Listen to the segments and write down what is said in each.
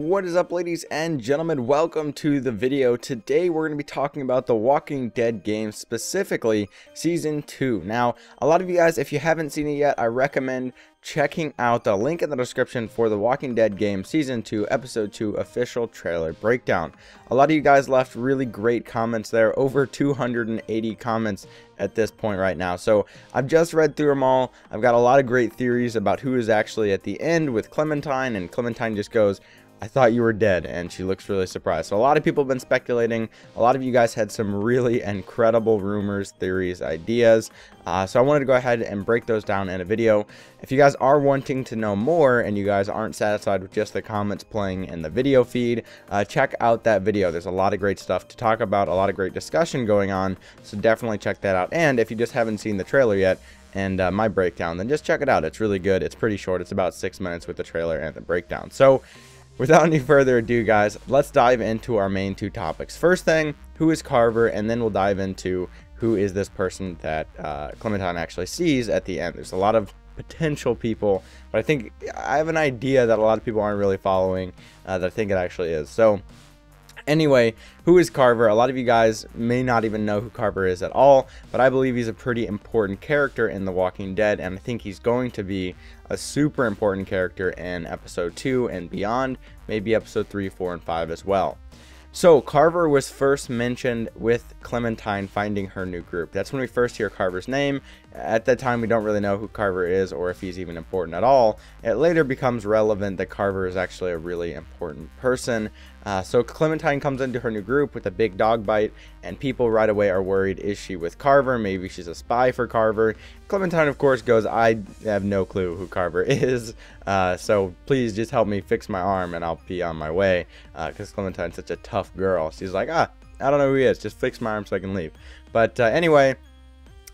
What is up, ladies and gentlemen? Welcome to the video. Today we're going to be talking about the Walking Dead game, specifically Season 2. Now, a lot of you guys, if you haven't seen it yet, I recommend checking out the link in the description for the Walking Dead game Season 2 Episode 2 official trailer breakdown. A lot of you guys left really great comments there, over 280 comments at this point right now. So I've just read through them all. I've got a lot of great theories about who is actually at the end with Clementine, and Clementine just goes, "I thought you were dead," and she looks really surprised. So a lot of people have been speculating. A lot of you guys had some really incredible rumors, theories, ideas. So I wanted to go ahead and break those down in a video. If you guys are wanting to know more and you guys aren't satisfied with just the comments playing in the video feed, check out that video. There's a lot of great stuff to talk about, a lot of great discussion going on. So definitely check that out. And if you just haven't seen the trailer yet and my breakdown, then just check it out. It's really good. It's pretty short. It's about 6 minutes with the trailer and the breakdown. So without any further ado, guys, let's dive into our main two topics. First thing, who is Carver? And then we'll dive into who is this person that Clementine actually sees at the end. There's a lot of potential people, but I think I have an idea that a lot of people aren't really following that I think it actually is. So anyway, who is Carver? A lot of you guys may not even know who Carver is at all, but I believe he's a pretty important character in The Walking Dead, and I think he's going to be a super important character in episode 2 and beyond, maybe episode 3, 4, and 5 as well. So Carver was first mentioned with Clementine finding her new group. That's when we first hear Carver's name. At that time, we don't really know who Carver is or if he's even important at all. It later becomes relevant that Carver is actually a really important person. So Clementine comes into her new group with a big dog bite, and people right away are worried, is she with Carver? Maybe she's a spy for Carver. Clementine, of course, goes, "I have no clue who Carver is, so please just help me fix my arm and I'll be on my way," because Clementine's such a tough girl. She's like, I don't know who he is, just fix my arm so I can leave. But anyway,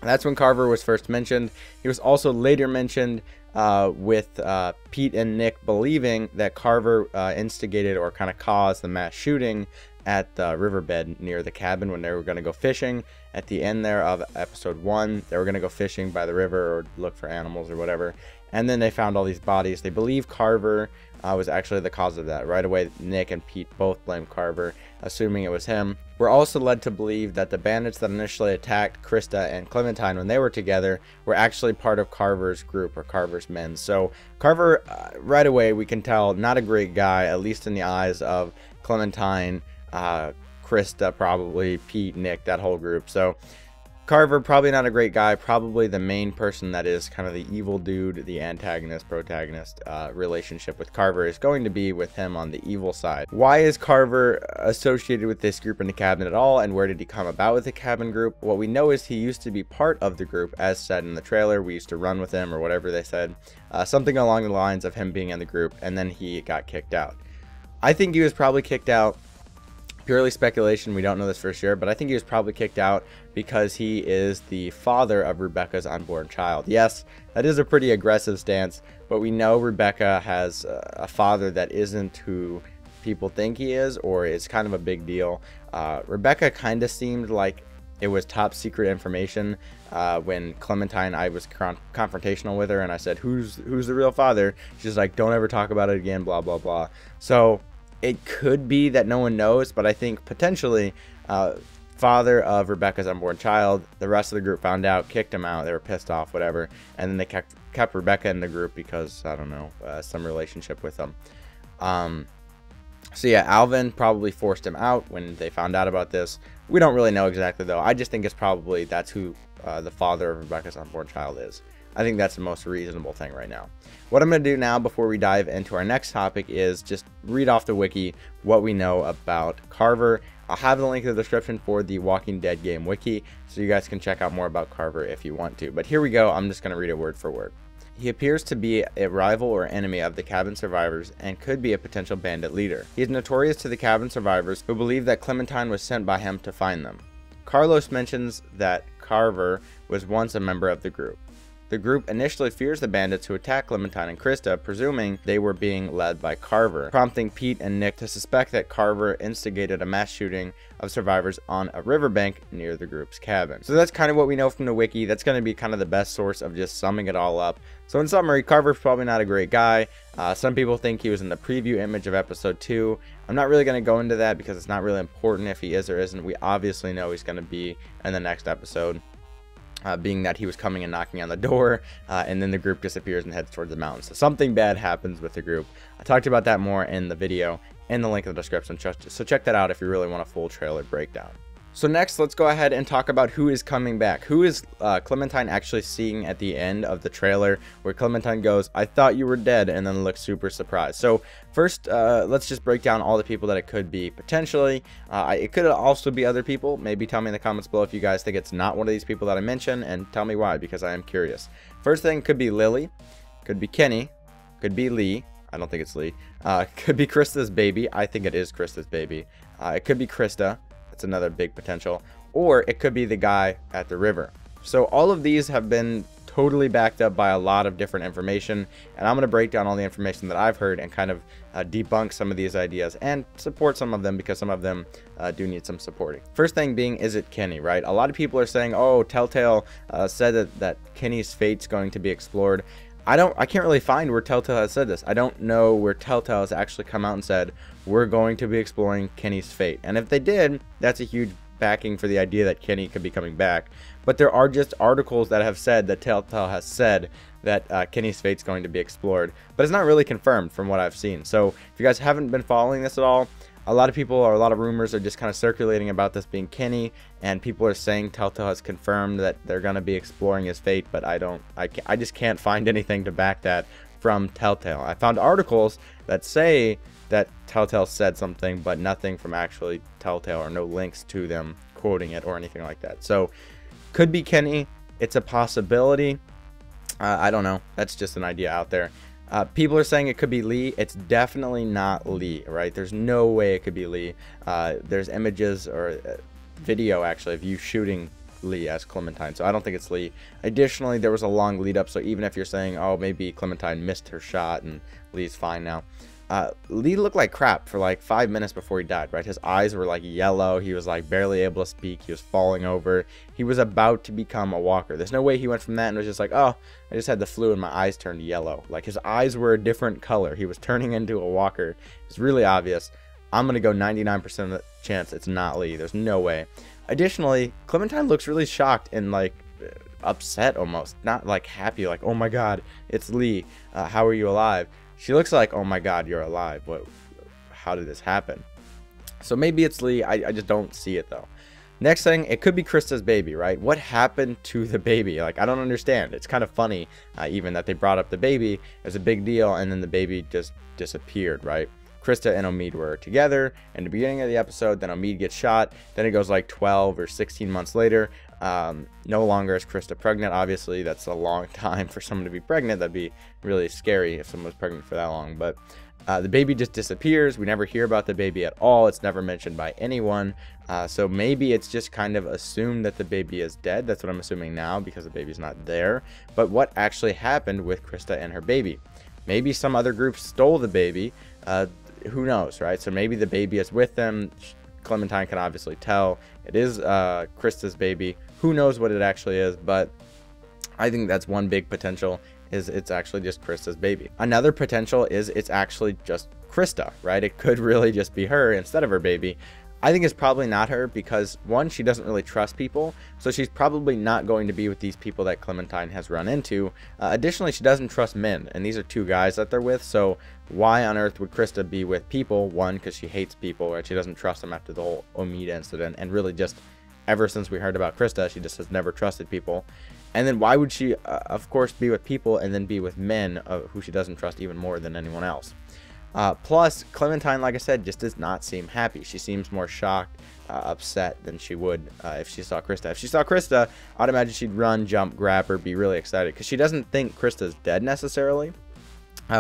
that's when Carver was first mentioned. He was also later mentioned with Pete and Nick believing that Carver instigated or kind of caused the mass shooting at the riverbed near the cabin when they were going to go fishing. At the end there of episode 1, they were going to go fishing by the river or look for animals or whatever, and then they found all these bodies. They believe Carver was actually the cause of that. Right away, Nick and Pete both blamed Carver, assuming it was him. We're also led to believe that the bandits that initially attacked Krista and Clementine when they were together were actually part of Carver's group or Carver's men. So Carver, right away, we can tell, not a great guy, at least in the eyes of Clementine, Krista, probably Pete, Nick, that whole group. So Carver, probably not a great guy, probably the main person that is kind of the evil dude, the antagonist, protagonist relationship with Carver is going to be with him on the evil side. Why is Carver associated with this group in the cabin at all, and where did he come about with the cabin group? What we know is he used to be part of the group, as said in the trailer. We used to run with him or whatever they said, something along the lines of him being in the group, and then he got kicked out. I think he was probably kicked out, purely speculation, we don't know this for sure, but I think he was probably kicked out because he is the father of Rebecca's unborn child. Yes, that is a pretty aggressive stance, but we know Rebecca has a father that isn't who people think he is, or it's kind of a big deal. Rebecca kind of seemed like it was top secret information. When Clementine, I was confrontational with her and I said, who's the real father? She's like, "Don't ever talk about it again, blah blah blah." So it could be that no one knows, but I think potentially father of Rebecca's unborn child. The rest of the group found out, kicked him out. They were pissed off, whatever, and then they kept Rebecca in the group because, I don't know, some relationship with them. So yeah, Alvin probably forced him out when they found out about this. We don't really know exactly, though. I just think it's probably that's who the father of Rebecca's unborn child is. I think that's the most reasonable thing right now. What I'm going to do now before we dive into our next topic is just read off the wiki what we know about Carver. I'll have the link in the description for the Walking Dead game wiki, so you guys can check out more about Carver if you want to. But here we go. I'm just going to read it word for word. He appears to be a rival or enemy of the cabin survivors and could be a potential bandit leader. He is notorious to the cabin survivors who believe that Clementine was sent by him to find them. Carlos mentions that Carver was once a member of the group. The group initially fears the bandits who attacked Clementine and Krista, presuming they were being led by Carver, prompting Pete and Nick to suspect that Carver instigated a mass shooting of survivors on a riverbank near the group's cabin. So that's kind of what we know from the wiki. That's going to be kind of the best source of just summing it all up. So in summary, Carver's probably not a great guy. Some people think he was in the preview image of episode 2. I'm not really going to go into that because it's not really important if he is or isn't. We obviously know he's going to be in the next episode. Being that he was coming and knocking on the door, and then the group disappears and heads towards the mountains. So something bad happens with the group. I talked about that more in the video and the link in the description, so check that out if you really want a full trailer breakdown. So next, let's go ahead and talk about who is coming back. Who is Clementine actually seeing at the end of the trailer, where Clementine goes, "I thought you were dead," and then looks super surprised. So first, let's just break down all the people that it could be potentially. It could also be other people. Maybe tell me in the comments below if you guys think it's not one of these people that I mentioned, and tell me why, because I am curious. First thing could be Lily, could be Kenny, could be Lee. I don't think it's Lee. Could be Krista's baby. I think it is Krista's baby. It could be Krista. That's another big potential. Or it could be the guy at the river. So all of these have been totally backed up by a lot of different information, and I'm going to break down all the information that I've heard and kind of debunk some of these ideas and support some of them, because some of them do need some supporting. First thing being, is it Kenny, right? A lot of people are saying, oh, Telltale said that Kenny's fate's going to be explored. I can't really find where Telltale has said this. I don't know where Telltale has actually come out and said, we're going to be exploring Kenny's fate. And if they did, that's a huge backing for the idea that Kenny could be coming back. But there are just articles that have said that Telltale has said that Kenny's fate's going to be explored. But it's not really confirmed from what I've seen. So if you guys haven't been following this at all, a lot of people, or a lot of rumors, are just kind of circulating about this being Kenny, and people are saying Telltale has confirmed that they're going to be exploring his fate, but I just can't find anything to back that from Telltale. I found articles that say that Telltale said something, but nothing from actually Telltale, or no links to them quoting it or anything like that. So could be Kenny. It's a possibility. I don't know. That's just an idea out there. People are saying it could be Lee. It's definitely not Lee, right? There's no way it could be Lee. There's images, or video actually, of you shooting Lee as Clementine, so I don't think it's Lee. Additionally, there was a long lead up, so even if you're saying, oh, maybe Clementine missed her shot and Lee's fine now, Lee looked like crap for like 5 minutes before he died, right? His eyes were like yellow. He was like barely able to speak. He was falling over. He was about to become a walker. There's no way he went from that and was just like, oh, I just had the flu and my eyes turned yellow. Like, his eyes were a different color. He was turning into a walker. It's really obvious. I'm going to go 99% of the chance it's not Lee. There's no way. Additionally, Clementine looks really shocked and like upset almost. Not like happy, like, oh my God, it's Lee. How are you alive? She looks like, oh my God, you're alive. How did this happen? So maybe it's Lee. I just don't see it though. Next thing, it could be Krista's baby, right? What happened to the baby? Like, I don't understand. It's kind of funny even that they brought up the baby. It was a big deal, and then the baby just disappeared, right? Krista and Omid were together in the beginning of the episode. Then Omid gets shot. Then it goes like 12 or 16 months later. No longer is Krista pregnant. Obviously, that's a long time for someone to be pregnant. That'd be really scary if someone was pregnant for that long. But the baby just disappears. We never hear about the baby at all. It's never mentioned by anyone. So maybe it's just kind of assumed that the baby is dead. That's what I'm assuming now, because the baby's not there. But what actually happened with Krista and her baby? Maybe some other group stole the baby. Who knows, right? So maybe the baby is with them. Clementine can obviously tell it is Krista's baby. Who knows what it actually is, but I think that's one big potential, is it's actually just Krista's baby. Another potential is it's actually just Krista, right? It could really just be her instead of her baby. I think it's probably not her, because one, she doesn't really trust people, so she's probably not going to be with these people that Clementine has run into. Additionally, she doesn't trust men, and these are two guys that they're with, so why on earth would Krista be with people? One, because she hates people, right? She doesn't trust them after the whole Omid incident, and really just ever since we heard about Krista, she just has never trusted people. And then why would she, of course, be with people and then be with men who she doesn't trust even more than anyone else? Plus, Clementine, like I said, just does not seem happy. She seems more shocked, upset than she would if she saw Krista. If she saw Krista, I'd imagine she'd run, jump, grab her, be really excited, because she doesn't think Krista's dead necessarily.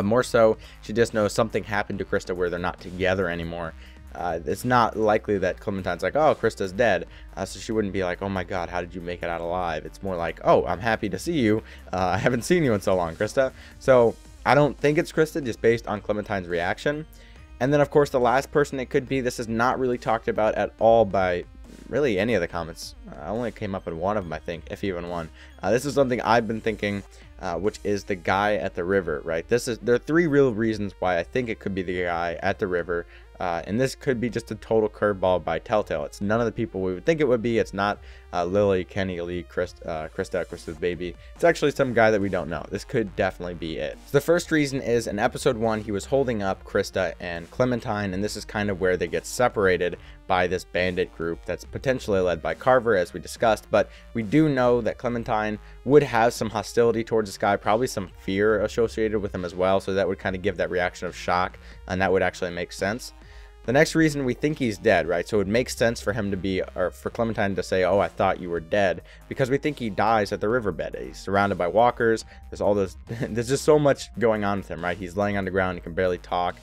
More so, she just knows something happened to Krista where they're not together anymore. it's not likely that Clementine's like, oh, Krista's dead. So she wouldn't be like, oh my god, how did you make it out alive? It's more like, oh, I'm happy to see you. I haven't seen you in so long, Krista. So I don't think it's Krista, just based on Clementine's reaction. And then, of course, the last person it could be, this is not really talked about at all by really any of the comments. I only came up in one of them, I think, if even one. This is something I've been thinking, which is the guy at the river, right? There are 3 real reasons why I think it could be the guy at the river. And this could be just a total curveball by Telltale. It's none of the people we would think it would be. It's not Lily, Kenny, Lee, Krista's baby. It's actually some guy that we don't know. This could definitely be it. So the first reason is in episode 1, he was holding up Krista and Clementine, and this is kind of where they get separated by this bandit group that's potentially led by Carver, as we discussed. But we do know that Clementine would have some hostility towards this guy, probably some fear associated with him as well. So that would kind of give that reaction of shock, and that would actually make sense. The next reason, we think he's dead, right? So it makes sense for him to be, or for Clementine to say, oh, I thought you were dead, because we think he dies at the riverbed. He's surrounded by walkers. There's all this, there's just so much going on with him, right? He's laying on the ground. He can barely talk.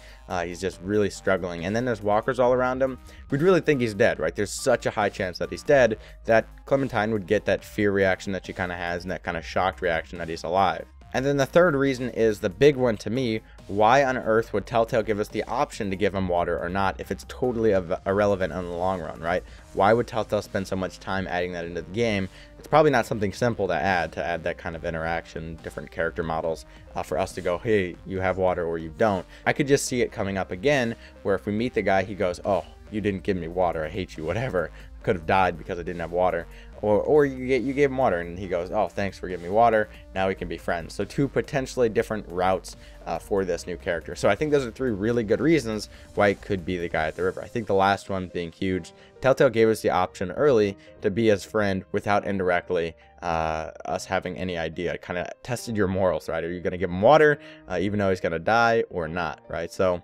He's just really struggling. And then there's walkers all around him. We'd really think he's dead, right? There's such a high chance that he's dead that Clementine would get that fear reaction that she kind of has, and that kind of shocked reaction that he's alive. And then the third reason is the big one to me. Why on earth would Telltale give us the option to give him water or not if it's totally irrelevant in the long run, right? Why would Telltale spend so much time adding that into the game? It's probably not something simple to add that kind of interaction, different character models, for us to go, hey, you have water or you don't. I could just see it coming up again, where if we meet the guy, he goes, oh, you didn't give me water, I hate you, whatever. Could have died because I didn't have water. Or you gave him water, and he goes, oh, thanks for giving me water, now we can be friends. So 2 potentially different routes for this new character. So I think those are 3 really good reasons why it could be the guy at the river. I think the last one being huge. Telltale gave us the option early to be his friend without indirectly us having any idea. It kind of tested your morals, right? Are you going to give him water even though he's going to die or not, right? So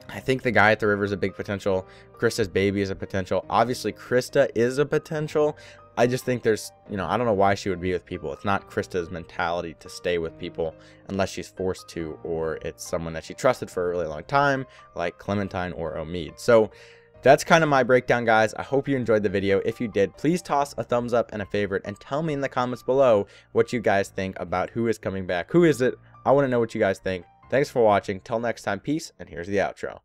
I think the guy at the river is a big potential. Krista's baby is a potential. Obviously, Krista is a potential. I just think there's, I don't know why she would be with people. It's not Krista's mentality to stay with people unless she's forced to, or it's someone that she trusted for a really long time, like Clementine or Omid. So that's kind of my breakdown, guys. I hope you enjoyed the video. If you did, please toss a thumbs up and a favorite, and tell me in the comments below what you guys think about who is coming back. Who is it? I want to know what you guys think. Thanks for watching. Till next time, peace, and here's the outro.